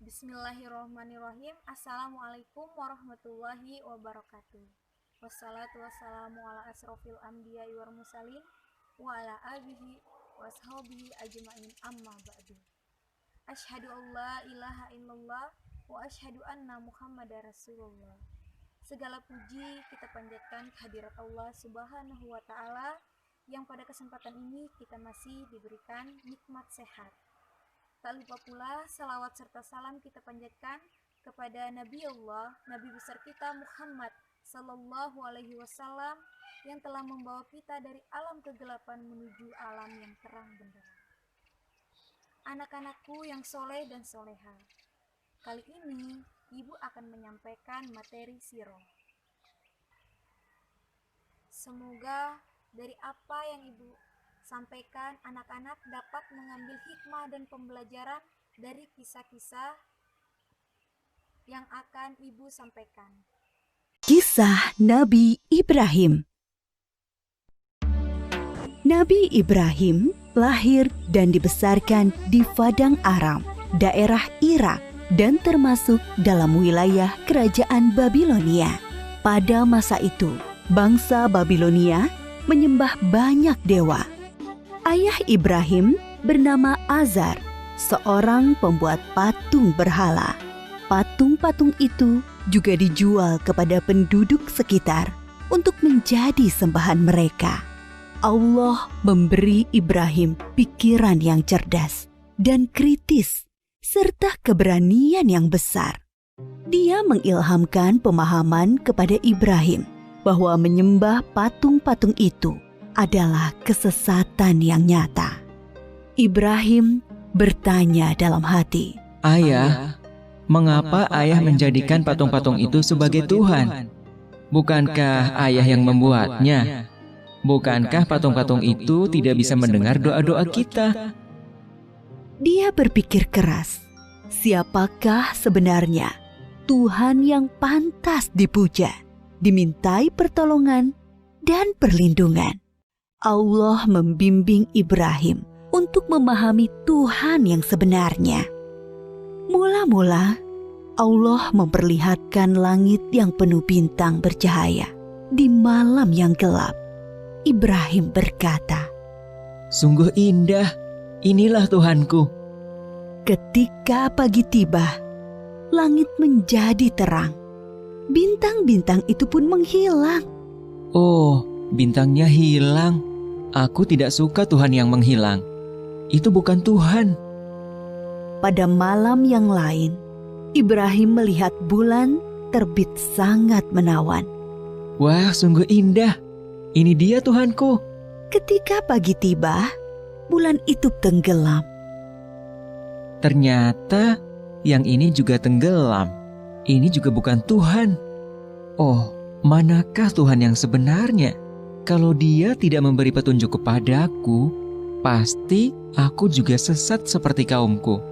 Bismillahirrahmanirrahim. Assalamualaikum warahmatullahi wabarakatuh. Wassalatu wassalamu ala asrofil anbiya'i wal mursalin wa ala alihi wa ashabihi ajma'in, amma ba'du. Asyhadu an la ilaha illallah wa asyhadu anna Muhammadar Rasulullah. Segala puji kita panjatkan kehadirat Allah Subhanahu wa taala yang pada kesempatan ini kita masih diberikan nikmat sehat. Tak lupa pula salawat serta salam kita panjatkan kepada Nabi Allah, Nabi besar kita Muhammad Sallallahu Alaihi Wasallam yang telah membawa kita dari alam kegelapan menuju alam yang terang benderang. Anak-anakku yang soleh dan soleha, kali ini Ibu akan menyampaikan materi siro. Semoga dari apa yang Ibu sampaikan, anak-anak dapat mengambil hikmah dan pembelajaran dari kisah-kisah yang akan Ibu sampaikan. Kisah Nabi Ibrahim. Nabi Ibrahim lahir dan dibesarkan di Padang Aram, daerah Irak, dan termasuk dalam wilayah kerajaan Babilonia. Pada masa itu, bangsa Babilonia menyembah banyak dewa. Ayah Ibrahim bernama Azar, seorang pembuat patung berhala. Patung-patung itu juga dijual kepada penduduk sekitar untuk menjadi sembahan mereka. Allah memberi Ibrahim pikiran yang cerdas dan kritis, serta keberanian yang besar. Dia mengilhamkan pemahaman kepada Ibrahim bahwa menyembah patung-patung itu adalah kesesatan yang nyata. Ibrahim bertanya dalam hati, "Ayah, mengapa ayah menjadikan patung-patung itu sebagai Tuhan? Bukankah ayah yang membuatnya? Bukankah patung-patung itu tidak bisa mendengar doa-doa kita?" Dia berpikir keras, siapakah sebenarnya Tuhan yang pantas dipuja, dimintai pertolongan dan perlindungan? Allah membimbing Ibrahim untuk memahami Tuhan yang sebenarnya. Mula-mula, Allah memperlihatkan langit yang penuh bintang bercahaya di malam yang gelap. Ibrahim berkata, "Sungguh indah, inilah Tuhanku." Ketika pagi tiba, langit menjadi terang. Bintang-bintang itu pun menghilang. Oh, bintangnya hilang. Aku tidak suka Tuhan yang menghilang. Itu bukan Tuhan. Pada malam yang lain, Ibrahim melihat bulan terbit sangat menawan. Wah, sungguh indah. Ini dia Tuhanku. Ketika pagi tiba, bulan itu tenggelam. Ternyata yang ini juga tenggelam. Ini juga bukan Tuhan. Oh, manakah Tuhan yang sebenarnya? Kalau Dia tidak memberi petunjuk kepadaku, pasti aku juga sesat seperti kaumku.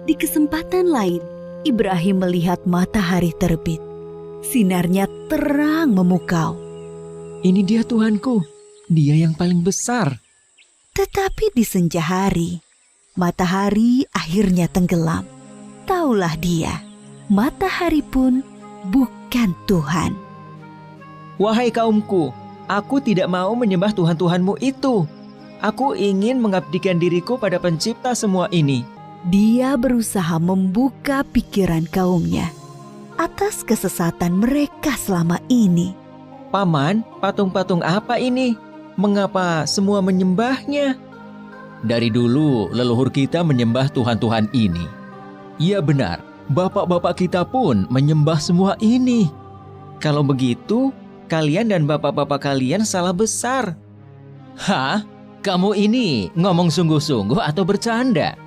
Di kesempatan lain, Ibrahim melihat matahari terbit. Sinarnya terang memukau. Ini dia Tuhanku, Dia yang paling besar. Tetapi di senja hari, matahari akhirnya tenggelam. Taulah dia, matahari pun bukan Tuhan. Wahai kaumku, aku tidak mau menyembah Tuhan-Tuhanmu itu. Aku ingin mengabdikan diriku pada pencipta semua ini. Dia berusaha membuka pikiran kaumnya atas kesesatan mereka selama ini. Paman, patung-patung apa ini? Mengapa semua menyembahnya? Dari dulu leluhur kita menyembah Tuhan-Tuhan ini. Iya benar, bapak-bapak kita pun menyembah semua ini. Kalau begitu, kalian dan bapak-bapak kalian salah besar. Hah? Kamu ini ngomong sungguh-sungguh atau bercanda?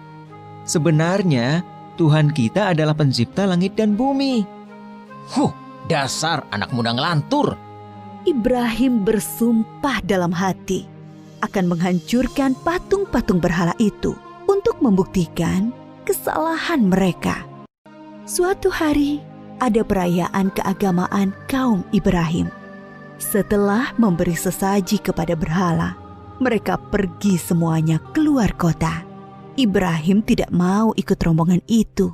Sebenarnya, Tuhan kita adalah pencipta langit dan bumi. Dasar anak muda ngelantur. Ibrahim bersumpah dalam hati akan menghancurkan patung-patung berhala itu untuk membuktikan kesalahan mereka. Suatu hari, ada perayaan keagamaan kaum Ibrahim. Setelah memberi sesaji kepada berhala, mereka pergi semuanya keluar kota. Ibrahim tidak mau ikut rombongan itu.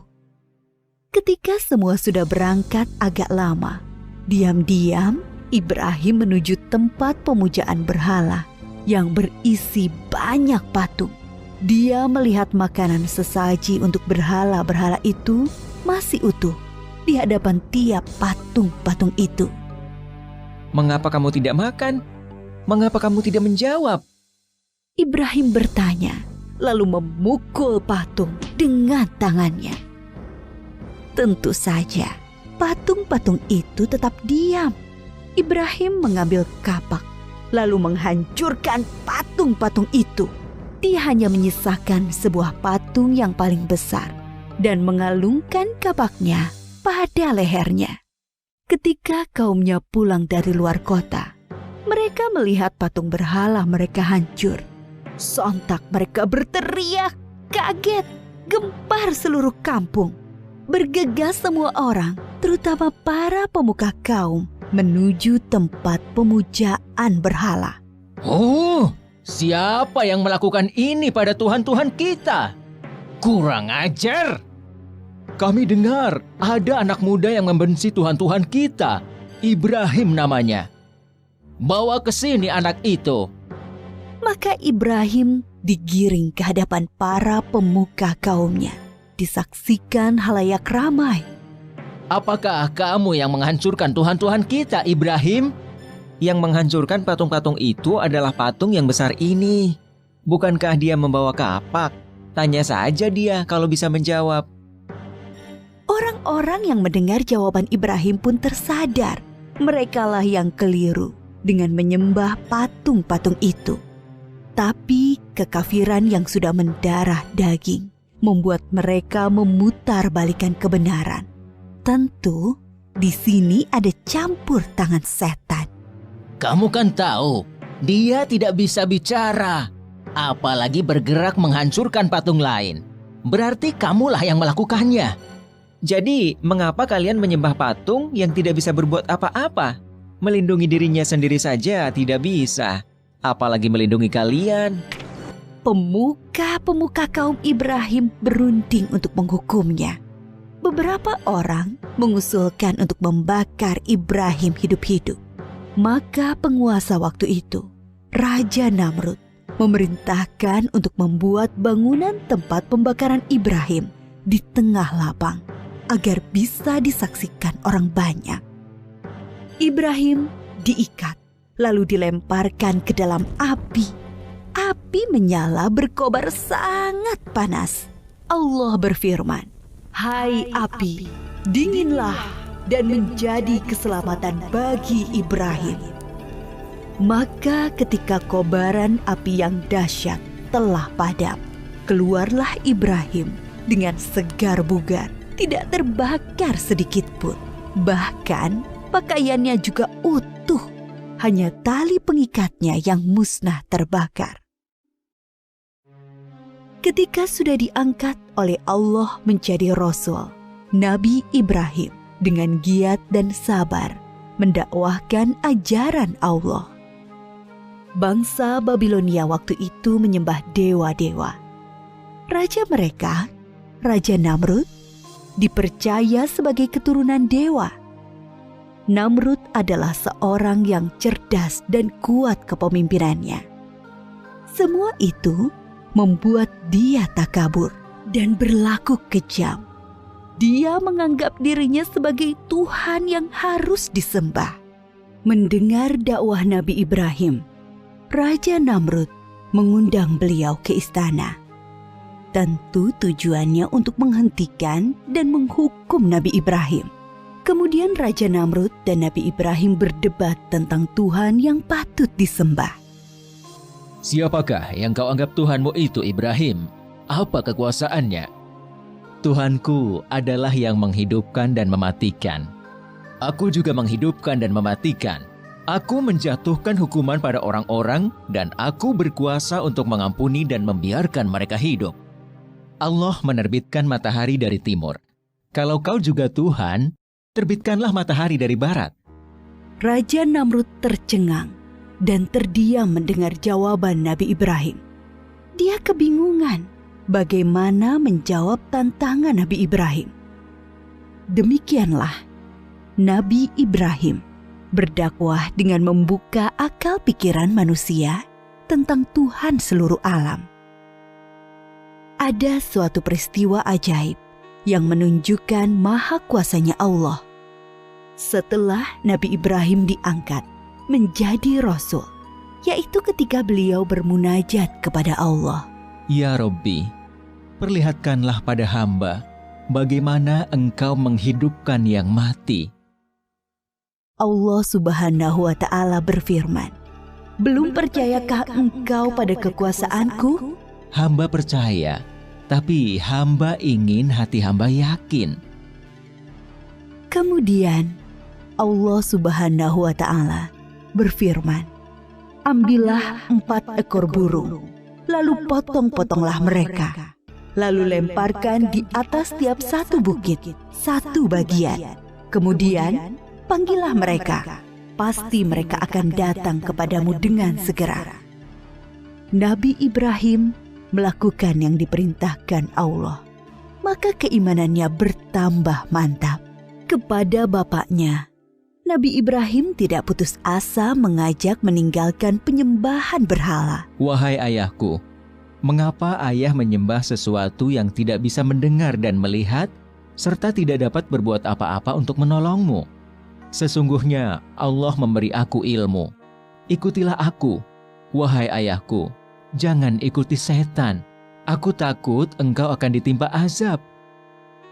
Ketika semua sudah berangkat agak lama, diam-diam Ibrahim menuju tempat pemujaan berhala yang berisi banyak patung. Dia melihat makanan sesaji untuk berhala-berhala itu masih utuh di hadapan tiap patung-patung itu. Mengapa kamu tidak makan? Mengapa kamu tidak menjawab? Ibrahim bertanya, lalu memukul patung dengan tangannya. Tentu saja, patung-patung itu tetap diam. Ibrahim mengambil kapak, lalu menghancurkan patung-patung itu. Dia hanya menyisakan sebuah patung yang paling besar dan mengalungkan kapaknya pada lehernya. Ketika kaumnya pulang dari luar kota, mereka melihat patung berhala mereka hancur. Sontak mereka berteriak, kaget, gempar seluruh kampung. Bergegas semua orang, terutama para pemuka kaum, menuju tempat pemujaan berhala. Oh, siapa yang melakukan ini pada Tuhan-Tuhan kita? Kurang ajar! Kami dengar ada anak muda yang membenci Tuhan-Tuhan kita. Ibrahim namanya. Bawa ke sini anak itu. Maka Ibrahim digiring ke hadapan para pemuka kaumnya. Disaksikan halayak ramai. Apakah kamu yang menghancurkan Tuhan-Tuhan kita, Ibrahim? Yang menghancurkan patung-patung itu adalah patung yang besar ini. Bukankah dia membawa kapak? Tanya saja dia kalau bisa menjawab. Orang-orang yang mendengar jawaban Ibrahim pun tersadar. Merekalah yang keliru dengan menyembah patung-patung itu. Tapi kekafiran yang sudah mendarah daging membuat mereka memutarbalikkan kebenaran. Tentu di sini ada campur tangan setan. Kamu kan tahu, dia tidak bisa bicara, apalagi bergerak menghancurkan patung lain. Berarti kamulah yang melakukannya. Jadi, mengapa kalian menyembah patung yang tidak bisa berbuat apa-apa? Melindungi dirinya sendiri saja tidak bisa, apalagi melindungi kalian. Pemuka-pemuka kaum Ibrahim berunding untuk menghukumnya. Beberapa orang mengusulkan untuk membakar Ibrahim hidup-hidup. Maka penguasa waktu itu, Raja Namrud, memerintahkan untuk membuat bangunan tempat pembakaran Ibrahim di tengah lapang agar bisa disaksikan orang banyak. Ibrahim diikat lalu dilemparkan ke dalam api. Api menyala berkobar sangat panas. Allah berfirman, "Hai api, dinginlah dan menjadi keselamatan bagi Ibrahim." Maka ketika kobaran api yang dahsyat telah padam, keluarlah Ibrahim dengan segar bugar, tidak terbakar sedikit pun. Bahkan pakaiannya juga utuh, hanya tali pengikatnya yang musnah terbakar. Ketika sudah diangkat oleh Allah menjadi Rasul, Nabi Ibrahim dengan giat dan sabar mendakwahkan ajaran Allah. Bangsa Babilonia waktu itu menyembah dewa-dewa. Raja mereka, Raja Namrud, dipercaya sebagai keturunan dewa. Namrud adalah seorang yang cerdas dan kuat kepemimpinannya. Semua itu membuat dia takabur dan berlaku kejam. Dia menganggap dirinya sebagai Tuhan yang harus disembah. Mendengar dakwah Nabi Ibrahim, Raja Namrud mengundang beliau ke istana. Tentu tujuannya untuk menghentikan dan menghukum Nabi Ibrahim. Kemudian Raja Namrud dan Nabi Ibrahim berdebat tentang Tuhan yang patut disembah. Siapakah yang kau anggap Tuhanmu itu, Ibrahim? Apa kekuasaannya? Tuhanku adalah yang menghidupkan dan mematikan. Aku juga menghidupkan dan mematikan. Aku menjatuhkan hukuman pada orang-orang dan aku berkuasa untuk mengampuni dan membiarkan mereka hidup. Allah menerbitkan matahari dari timur. Kalau kau juga Tuhan, terbitkanlah matahari dari barat. Raja Namrud tercengang dan terdiam mendengar jawaban Nabi Ibrahim. Dia kebingungan bagaimana menjawab tantangan Nabi Ibrahim. Demikianlah Nabi Ibrahim berdakwah dengan membuka akal pikiran manusia tentang Tuhan seluruh alam. Ada suatu peristiwa ajaib yang menunjukkan maha kuasanya Allah. Setelah Nabi Ibrahim diangkat menjadi Rasul, yaitu ketika beliau bermunajat kepada Allah. Ya Robbi, perlihatkanlah pada hamba bagaimana Engkau menghidupkan yang mati. Allah Subhanahu wa Ta'ala berfirman, "Belum percayakah engkau pada kekuasaanku?" Hamba percaya, tapi hamba ingin hati hamba yakin. Kemudian Allah Subhanahu wa Ta'ala berfirman, "Ambillah 4 ekor burung, lalu potong-potonglah mereka, lalu lemparkan di atas tiap satu bukit, satu bagian. Kemudian panggillah mereka, pasti mereka akan datang kepadamu dengan segera." Nabi Ibrahim melakukan yang diperintahkan Allah, maka keimanannya bertambah mantap. Kepada bapaknya, Nabi Ibrahim tidak putus asa mengajak meninggalkan penyembahan berhala. Wahai ayahku, mengapa ayah menyembah sesuatu yang tidak bisa mendengar dan melihat, serta tidak dapat berbuat apa-apa untuk menolongmu? Sesungguhnya Allah memberi aku ilmu. Ikutilah aku, wahai ayahku. Jangan ikuti setan. Aku takut engkau akan ditimpa azab.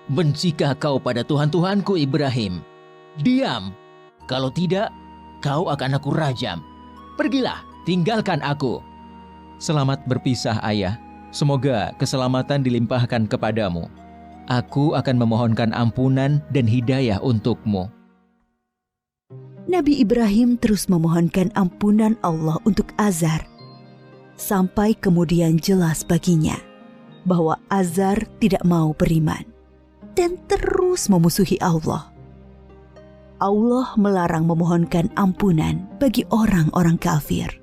Bencikah kau pada Tuhan-Tuhanku Ibrahim? Diam. Kalau tidak, kau akan aku rajam. Pergilah, tinggalkan aku. Selamat berpisah, ayah. Semoga keselamatan dilimpahkan kepadamu. Aku akan memohonkan ampunan dan hidayah untukmu. Nabi Ibrahim terus memohonkan ampunan Allah untuk Azar, sampai kemudian jelas baginya bahwa Azar tidak mau beriman dan terus memusuhi Allah. Allah melarang memohonkan ampunan bagi orang-orang kafir.